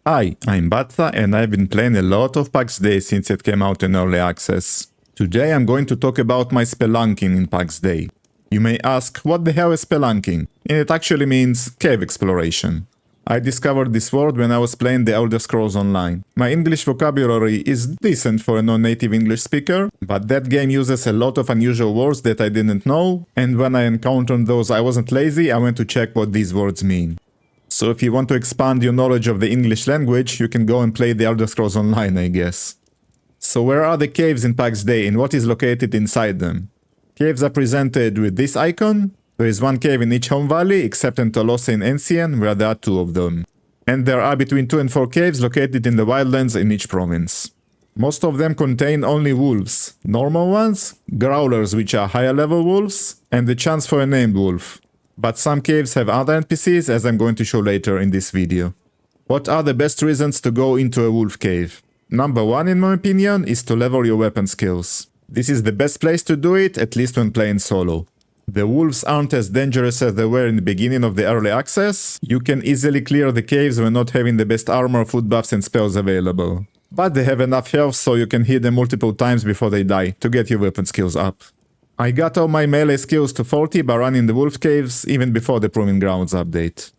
Hi, I'm Batha and I've been playing a lot of Pax Dei since it came out in early access. Today I'm going to talk about my spelunking in Pax Dei. You may ask, what the hell is spelunking? And it actually means cave exploration. I discovered this word when I was playing the Elder Scrolls Online. My English vocabulary is decent for a non-native English speaker, but that game uses a lot of unusual words that I didn't know, and when I encountered those I wasn't lazy, I went to check what these words mean. So if you want to expand your knowledge of the English language, you can go and play the Elder Scrolls Online, I guess. So where are the caves in Pax Dei and what is located inside them? Caves are presented with this icon. There is one cave in each home valley, except in Tolosa and Ancien, where there are 2 of them. And there are between 2 and 4 caves located in the wildlands in each province. Most of them contain only wolves, normal ones, growlers which are higher level wolves, and the chance for a named wolf. But some caves have other NPCs, as I'm going to show later in this video. What are the best reasons to go into a wolf cave? Number 1, in my opinion, is to level your weapon skills. This is the best place to do it, at least when playing solo. The wolves aren't as dangerous as they were in the beginning of the early access. You can easily clear the caves when not having the best armor, food buffs and spells available. But they have enough health so you can hit them multiple times before they die to get your weapon skills up. I got all my melee skills to 40 by running the wolf caves even before the Proving Grounds update.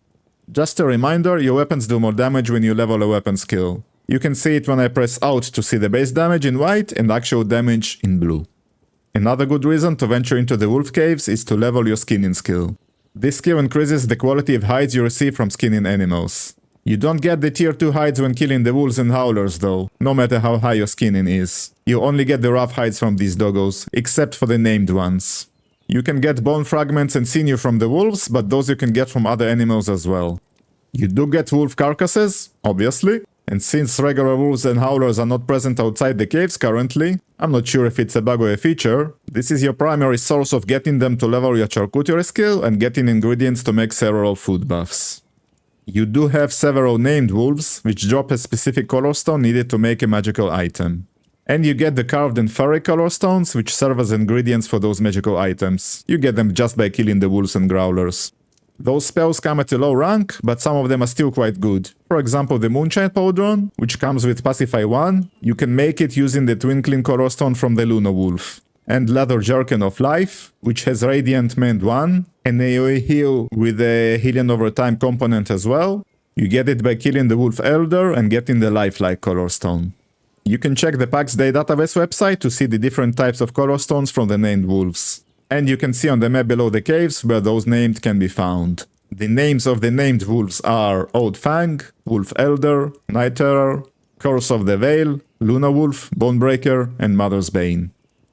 Just a reminder, your weapons do more damage when you level a weapon skill. You can see it when I press Alt to see the base damage in white and actual damage in blue. Another good reason to venture into the wolf caves is to level your skinning skill. This skill increases the quality of hides you receive from skinning animals. You don't get the tier 2 hides when killing the wolves and howlers though, no matter how high your skinning is. You only get the rough hides from these doggos, except for the named ones. You can get bone fragments and sinew from the wolves, but those you can get from other animals as well. You do get wolf carcasses, obviously, and since regular wolves and howlers are not present outside the caves currently, I'm not sure if it's a bug or a feature, this is your primary source of getting them to level your charcuterie skill and getting ingredients to make several food buffs. You do have several named wolves, which drop a specific color stone needed to make a magical item. And you get the carved and furry color stones, which serve as ingredients for those magical items. You get them just by killing the wolves and growlers. Those spells come at a low rank, but some of them are still quite good. For example, the Moonshine Pauldron, which comes with Pacify 1, you can make it using the Twinkling color stone from the Luna Wolf. And Leather Jerkin of Life, which has Radiant Mend 1, and AoE heal with a healing over time component as well. You get it by killing the Wolf Elder and getting the Lifelike color stone. You can check the Pax Dei database website to see the different types of color stones from the named wolves. And you can see on the map below the caves where those named can be found. The names of the named wolves are Old Fang, Wolf Elder, Night Terror, Curse of the Veil, Luna Wolf, Bonebreaker, and Mother's Bane.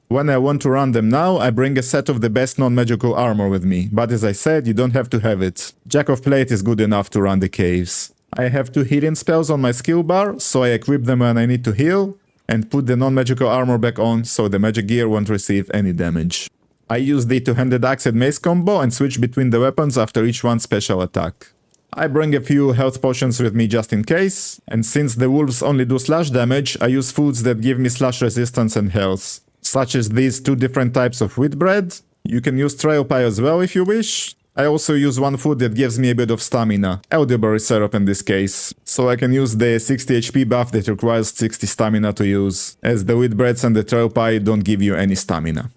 When I want to run them now, I bring a set of the best non-magical armor with me, but as I said, you don't have to have it. Jack of Plate is good enough to run the caves. I have 2 healing spells on my skill bar, so I equip them when I need to heal, and put the non-magical armor back on so the magic gear won't receive any damage. I use the two-handed axe and mace combo and switch between the weapons after each one's special attack. I bring a few health potions with me just in case, and since the wolves only do slash damage, I use foods that give me slash resistance and health, such as these 2 different types of wheat bread. You can use trail pie as well if you wish. I also use one food that gives me a bit of stamina, elderberry syrup in this case, so I can use the 60 HP buff that requires 60 stamina to use, as the wheat breads and the trail pie don't give you any stamina.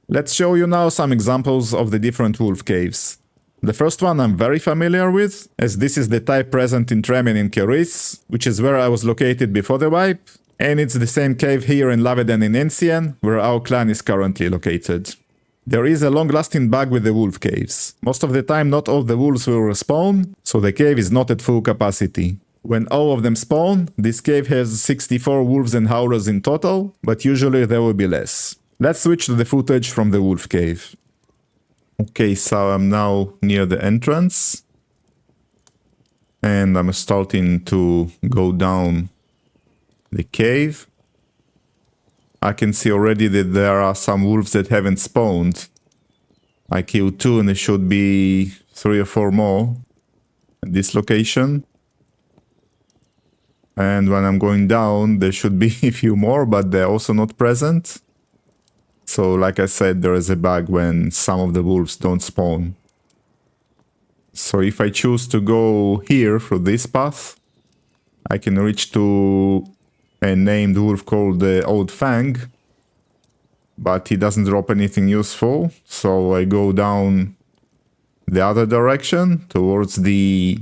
Let's show you now some examples of the different wolf caves. The first one I'm very familiar with, as this is the type present in Tremin in Keris, which is where I was located before the wipe, and it's the same cave here in Laveden in Ancien, where our clan is currently located. There is a long-lasting bug with the wolf caves. Most of the time not all the wolves will respawn, so the cave is not at full capacity. When all of them spawn, this cave has 64 wolves and howlers in total, but usually there will be less. Let's switch to the footage from the wolf cave. Okay, so I'm now near the entrance. And I'm starting to go down the cave. I can see already that there are some wolves that haven't spawned. I killed 2 and there should be 3 or 4 more at this location. And when I'm going down, there should be a few more, but they're also not present. So, like I said, there is a bug when some of the wolves don't spawn. So if I choose to go here through this path, I can reach to a named wolf called the Old Fang, but he doesn't drop anything useful, so I go down the other direction towards the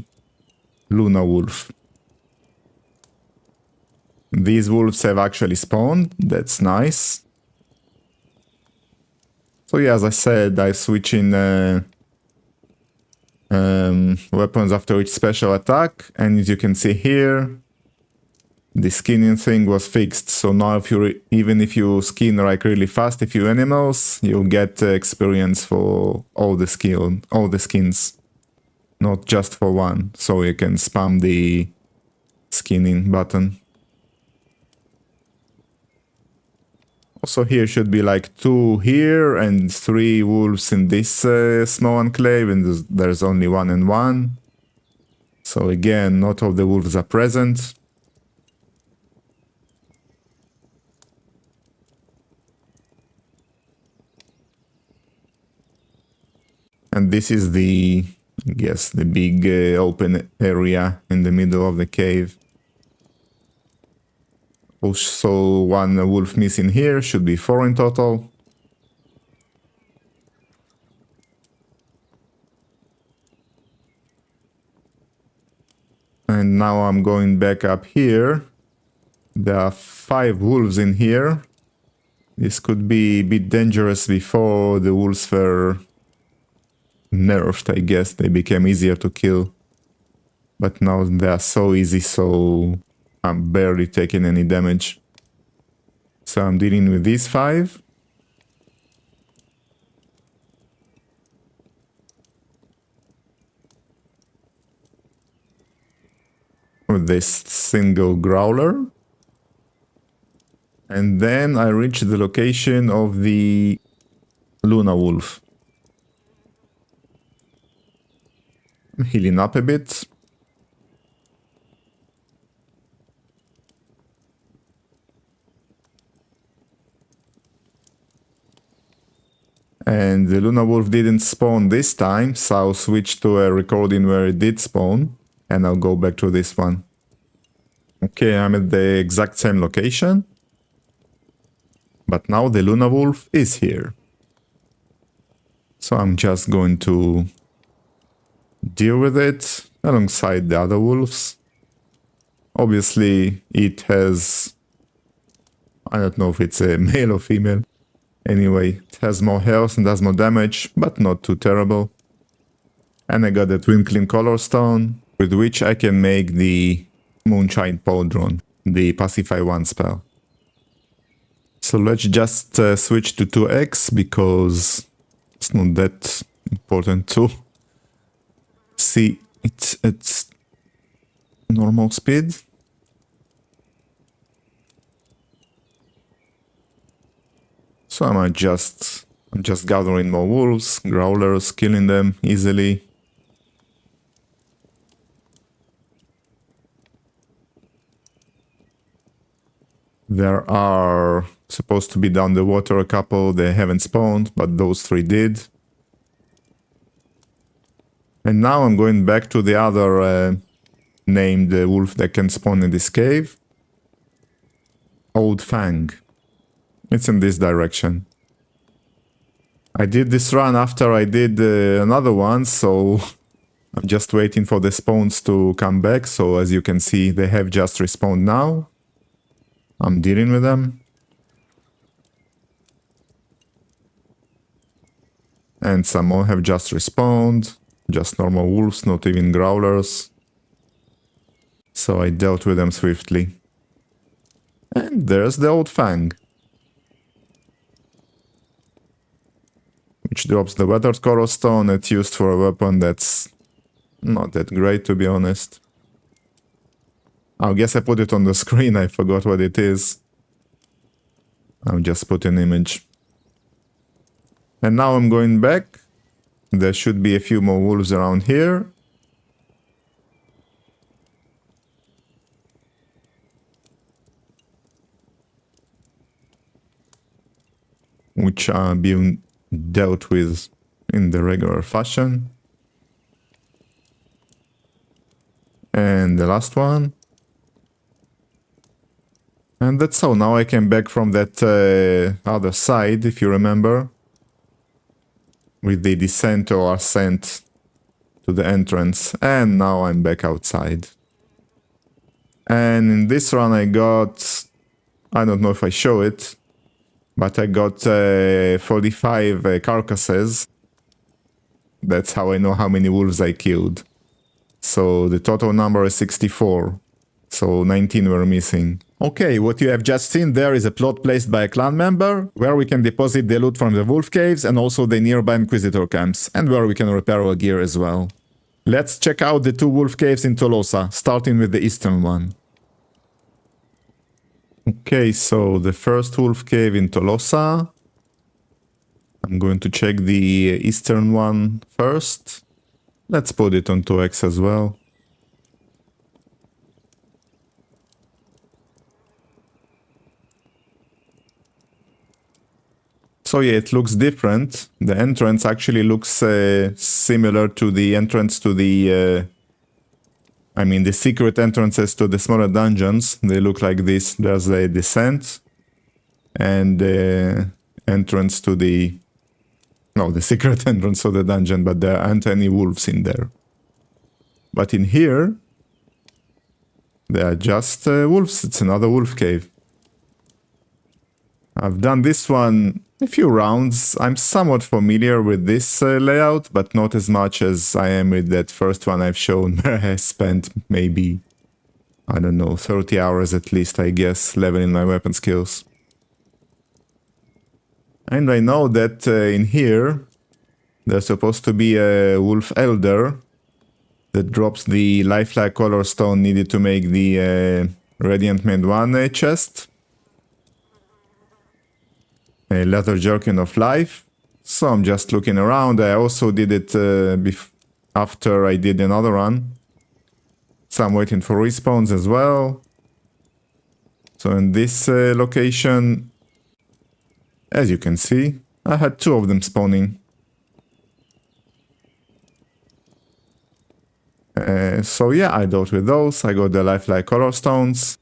Luna Wolf. These wolves have actually spawned, that's nice. So yeah, as I said, I switch in weapons after each special attack, and as you can see here, the skinning thing was fixed. So now even if you skin like really fast a few animals, you'll get experience for all the skins, not just for one. So you can spam the skinning button. Also here should be like 2 here and 3 wolves in this small enclave, and there's only 1 and 1. So again, not all the wolves are present. And this is the, I guess, the big open area in the middle of the cave. Also, 1 wolf missing here, should be 4 in total. And now I'm going back up here. There are 5 wolves in here. This could be a bit dangerous. Before the wolves were nerfed, I guess. They became easier to kill. But now they are so easy, so I'm barely taking any damage. So I'm dealing with these 5. With this single growler. And then I reach the location of the Luna Wolf. I'm healing up a bit. And the Luna Wolf didn't spawn this time, so I'll switch to a recording where it did spawn, and I'll go back to this one. Okay, I'm at the exact same location, but now the Luna Wolf is here. So I'm just going to deal with it alongside the other wolves. Obviously, it has... I don't know if it's a male or female. Anyway, it has more health and does more damage, but not too terrible. And I got the Twinkling Color Stone, with which I can make the Moonshine Pauldron, the Pacify 1 spell. So let's just switch to 2x, because it's not that important to see it at normal speed. So I'm just gathering more wolves, growlers, killing them easily. There are supposed to be down the water a couple, they haven't spawned, but those 3 did. And now I'm going back to the other named wolf that can spawn in this cave. Old Fang. It's in this direction. I did this run after I did another one, so I'm just waiting for the spawns to come back. So as you can see, they have just respawned now. I'm dealing with them. And some more have just respawned. Just normal wolves, not even growlers. So I dealt with them swiftly. And there's the Old Fang, which drops the Weathered Coral Stone. It's used for a weapon that's not that great, to be honest. I guess I put it on the screen, I forgot what it is. I'll just put an image. And now I'm going back. There should be a few more wolves around here. Which are being dealt with in the regular fashion. And the last one. And that's all. Now I came back from that other side, if you remember, with the descent or ascent to the entrance. And now I'm back outside. And in this run I got, I don't know if I show it, but I got 45 carcasses. That's how I know how many wolves I killed. So the total number is 64. So 19 were missing. Okay, what you have just seen there is a plot placed by a clan member, where we can deposit the loot from the wolf caves and also the nearby inquisitor camps, and where we can repair our gear as well. Let's check out the 2 wolf caves in Tolosa, starting with the eastern one. Okay, so the first wolf cave in Tolosa. I'm going to check the eastern one first. Let's put it on 2x as well. So yeah, it looks different. The entrance actually looks similar to the entrance to the... the secret entrances to the smaller dungeons. They look like this. There's a descent and the entrance to the... No, the secret entrance to the dungeon, but there aren't any wolves in there. But in here, there are just wolves. It's another wolf cave. I've done this one a few rounds. I'm somewhat familiar with this layout, but not as much as I am with that first one I've shown, where I spent maybe, I don't know, 30 hours at least, I guess, leveling my weapon skills. And I know that in here, there's supposed to be a wolf elder that drops the lifelike color stone needed to make the Radiant Mend 1 chest. A leather jerkin of life. So I'm just looking around. I also did it after I did another run. So I'm waiting for respawns as well. So in this location, as you can see, I had 2 of them spawning. So yeah, I dealt with those. I got the lifelike color stones.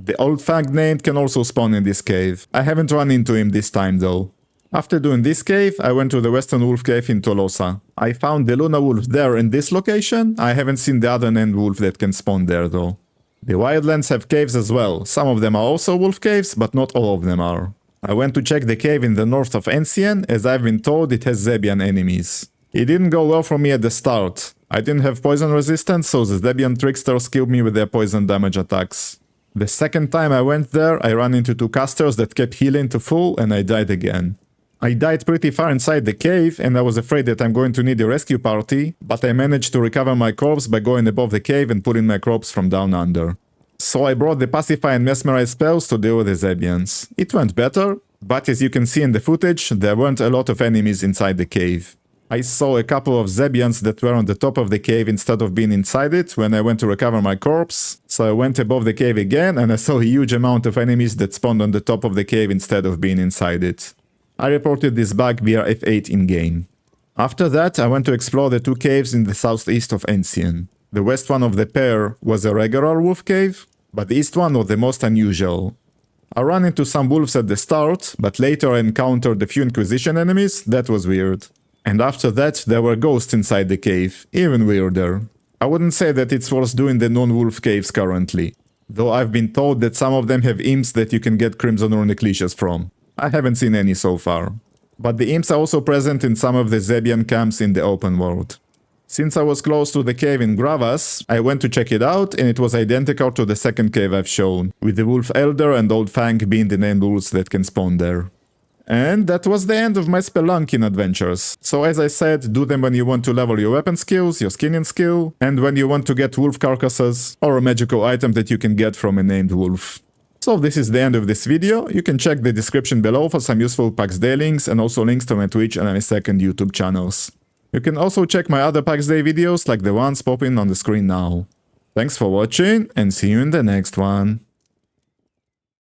The old fang named can also spawn in this cave. I haven't run into him this time though. After doing this cave, I went to the western wolf cave in Tolosa. I found the Luna wolf there in this location. I haven't seen the other named wolf that can spawn there though. The wildlands have caves as well. Some of them are also wolf caves, but not all of them are. I went to check the cave in the north of Ancien, as I've been told it has Zebian enemies. It didn't go well for me at the start. I didn't have poison resistance, so the Zebian tricksters killed me with their poison damage attacks. The second time I went there, I ran into 2 casters that kept healing to full and I died again. I died pretty far inside the cave and I was afraid that I'm going to need a rescue party, but I managed to recover my corpse by going above the cave and pulling my corpse from down under. So I brought the Pacify and Mesmerize spells to deal with the Zebians. It went better, but as you can see in the footage, there weren't a lot of enemies inside the cave. I saw a couple of Zebians that were on the top of the cave instead of being inside it when I went to recover my corpse, so I went above the cave again and I saw a huge amount of enemies that spawned on the top of the cave instead of being inside it. I reported this bug via F8 in-game. After that, I went to explore the 2 caves in the southeast of Ancien. The west one of the pair was a regular wolf cave, but the east one was the most unusual. I ran into some wolves at the start, but later I encountered a few Inquisition enemies. That was weird. And after that, there were ghosts inside the cave, even weirder. I wouldn't say that it's worth doing the non-wolf caves currently, though I've been told that some of them have imps that you can get Crimson Runic Leashes from. I haven't seen any so far. But the imps are also present in some of the Zebian camps in the open world. Since I was close to the cave in Gravas, I went to check it out and it was identical to the second cave I've shown, with the Wolf Elder and Old Fang being the named wolves that can spawn there. And that was the end of my Spelunking Adventures. So as I said, do them when you want to level your weapon skills, your skinning skill, and when you want to get wolf carcasses, or a magical item that you can get from a named wolf. So this is the end of this video. You can check the description below for some useful Pax Dei links and also links to my Twitch and my second YouTube channels. You can also check my other Pax Dei videos like the ones popping on the screen now. Thanks for watching and see you in the next one.